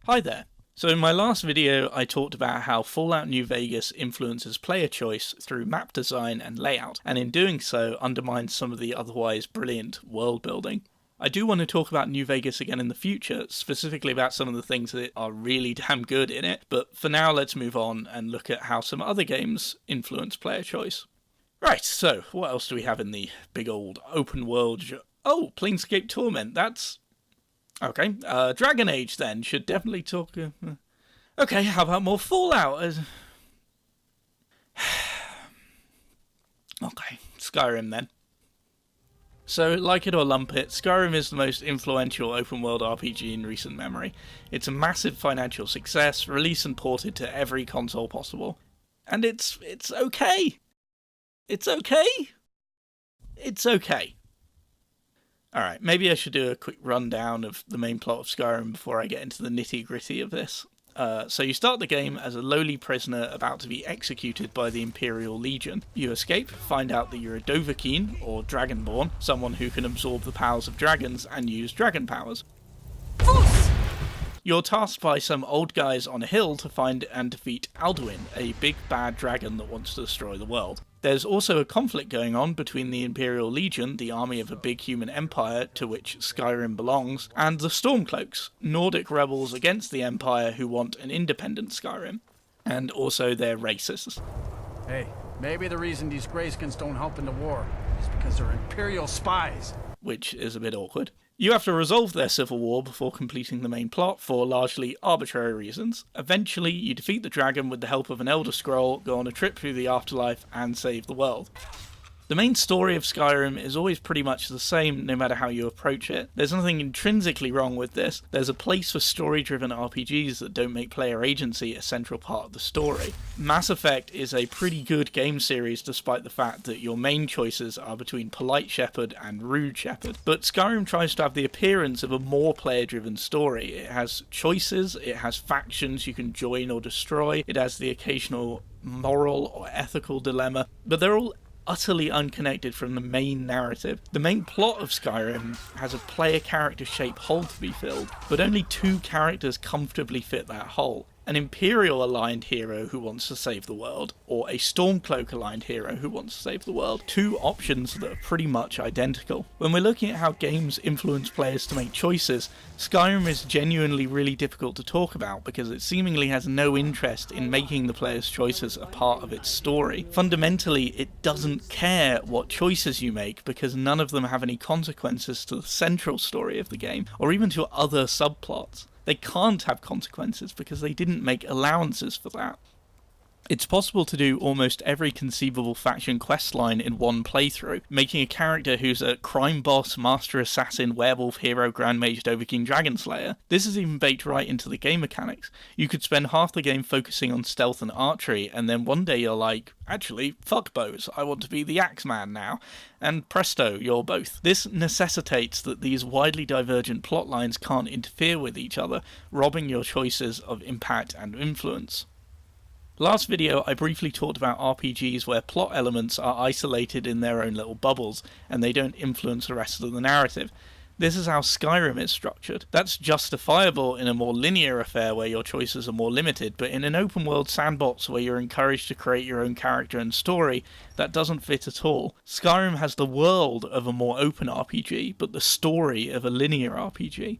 Hi there. So in my last video I talked about how Fallout New Vegas influences player choice through map design and layout, and in doing so undermines some of the otherwise brilliant world building. I do want to talk about New Vegas again in the future, specifically about some of the things that are really damn good in it, but for now let's move on and look at how some other games influence player choice. Right, so what else do we have in the big old open world Planescape Torment, that's... Okay, Dragon Age then, should definitely talk... Okay, how about more Fallout? Okay, Skyrim then. So, like it or lump it, Skyrim is the most influential open-world RPG in recent memory. It's a massive financial success, released and ported to every console possible. And it's okay. It's okay. It's okay. Alright, maybe I should do a quick rundown of the main plot of Skyrim before I get into the nitty-gritty of this. So you start the game as a lowly prisoner about to be executed by the Imperial Legion. You escape, find out that you're a Dovahkiin, or Dragonborn, someone who can absorb the powers of dragons and use dragon powers. You're tasked by some old guys on a hill to find and defeat Alduin, a big bad dragon that wants to destroy the world. There's also a conflict going on between the Imperial Legion, the army of a big human empire to which Skyrim belongs, and the Stormcloaks, Nordic rebels against the Empire who want an independent Skyrim. And also they're racist. Hey, maybe the reason these Greyskins don't help in the war is because they're Imperial spies. Which is a bit awkward. You have to resolve their civil war before completing the main plot for largely arbitrary reasons. Eventually, you defeat the dragon with the help of an Elder Scroll, go on a trip through the afterlife, and save the world. The main story of Skyrim is always pretty much the same no matter how you approach it. There's nothing intrinsically wrong with this. There's a place for story-driven RPGs that don't make player agency a central part of the story. Mass Effect is a pretty good game series despite the fact that your main choices are between Polite Shepherd and Rude Shepherd. But Skyrim tries to have the appearance of a more player-driven story. It has choices, it has factions you can join or destroy, it has the occasional moral or ethical dilemma, but they're all utterly unconnected from the main narrative. The main plot of Skyrim has a player character shaped hole to be filled, but only two characters comfortably fit that hole. An Imperial aligned hero who wants to save the world, or a Stormcloak aligned hero who wants to save the world. Two options that are pretty much identical. When we're looking at how games influence players to make choices, Skyrim is genuinely really difficult to talk about because it seemingly has no interest in making the player's choices a part of its story. Fundamentally, it doesn't care what choices you make because none of them have any consequences to the central story of the game, or even to other subplots. They can't have consequences because they didn't make allowances for that. It's possible to do almost every conceivable faction questline in one playthrough, making a character who's a crime boss, master assassin, werewolf hero, grand mage, Dovahkiin dragon slayer. This is even baked right into the game mechanics. You could spend half the game focusing on stealth and archery, and then one day you're like, actually, fuck bows, I want to be the Axeman now. And presto, you're both. This necessitates that these widely divergent plot lines can't interfere with each other, robbing your choices of impact and influence. Last video I briefly talked about RPGs where plot elements are isolated in their own little bubbles and they don't influence the rest of the narrative. This is how Skyrim is structured. That's justifiable in a more linear affair where your choices are more limited, but in an open world sandbox where you're encouraged to create your own character and story, that doesn't fit at all. Skyrim has the world of a more open RPG, but the story of a linear RPG.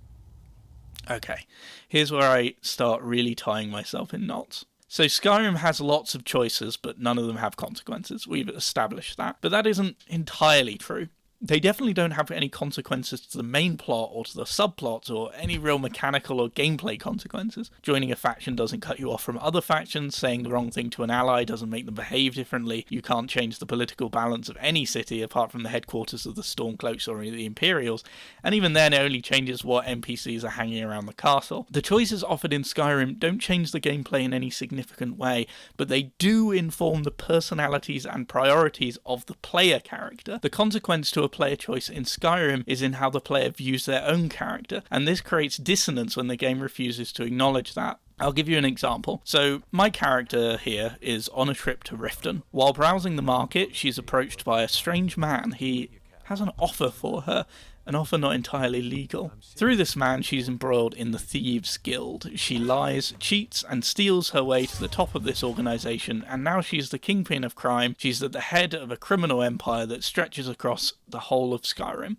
Okay, here's where I start really tying myself in knots. So Skyrim has lots of choices, but none of them have consequences. We've established that. But that isn't entirely true. They definitely don't have any consequences to the main plot or to the subplots or any real mechanical or gameplay consequences. Joining a faction doesn't cut you off from other factions, saying the wrong thing to an ally doesn't make them behave differently, you can't change the political balance of any city apart from the headquarters of the Stormcloaks or the Imperials, and even then it only changes what NPCs are hanging around the castle. The choices offered in Skyrim don't change the gameplay in any significant way, but they do inform the personalities and priorities of the player character. The consequence to a player choice in Skyrim is in how the player views their own character, and this creates dissonance when the game refuses to acknowledge that. I'll give you an example. So my character here is on a trip to Riften. While browsing the market, she's approached by a strange man. He has an offer for her, and often not entirely legal. Through this man, she's embroiled in the Thieves Guild. She lies, cheats, and steals her way to the top of this organisation, and now she's the kingpin of crime. She's at the head of a criminal empire that stretches across the whole of Skyrim.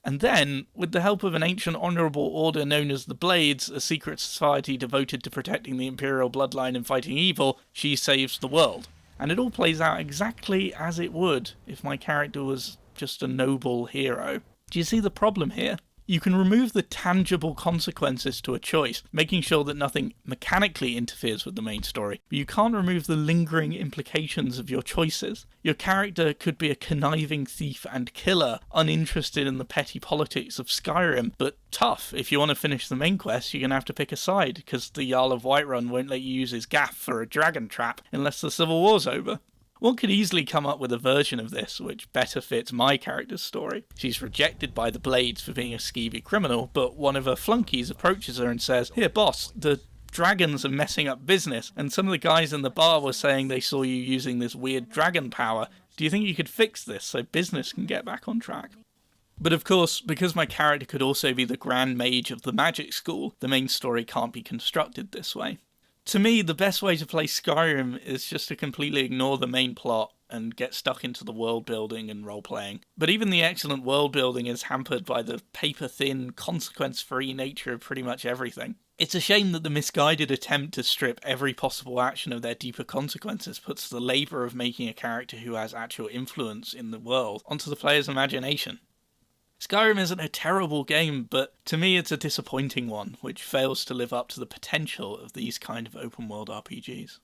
And then, with the help of an ancient honourable order known as the Blades, a secret society devoted to protecting the Imperial bloodline and fighting evil, she saves the world. And it all plays out exactly as it would if my character was just a noble hero. Do you see the problem here? You can remove the tangible consequences to a choice, making sure that nothing mechanically interferes with the main story, but you can't remove the lingering implications of your choices. Your character could be a conniving thief and killer, uninterested in the petty politics of Skyrim, but tough. If you want to finish the main quest, you're going to have to pick a side, because the Jarl of Whiterun won't let you use his gaff for a dragon trap unless the Civil War's over. One could easily come up with a version of this which better fits my character's story. She's rejected by the Blades for being a skeevy criminal, but one of her flunkies approaches her and says, "Here, boss, the dragons are messing up business, and some of the guys in the bar were saying they saw you using this weird dragon power. Do you think you could fix this so business can get back on track?" But of course, because my character could also be the Grand Mage of the magic school, the main story can't be constructed this way. To me, the best way to play Skyrim is just to completely ignore the main plot and get stuck into the world building and role playing. But even the excellent world building is hampered by the paper-thin, consequence-free nature of pretty much everything. It's a shame that the misguided attempt to strip every possible action of their deeper consequences puts the labour of making a character who has actual influence in the world onto the player's imagination. Skyrim isn't a terrible game, but to me it's a disappointing one, which fails to live up to the potential of these kind of open-world RPGs.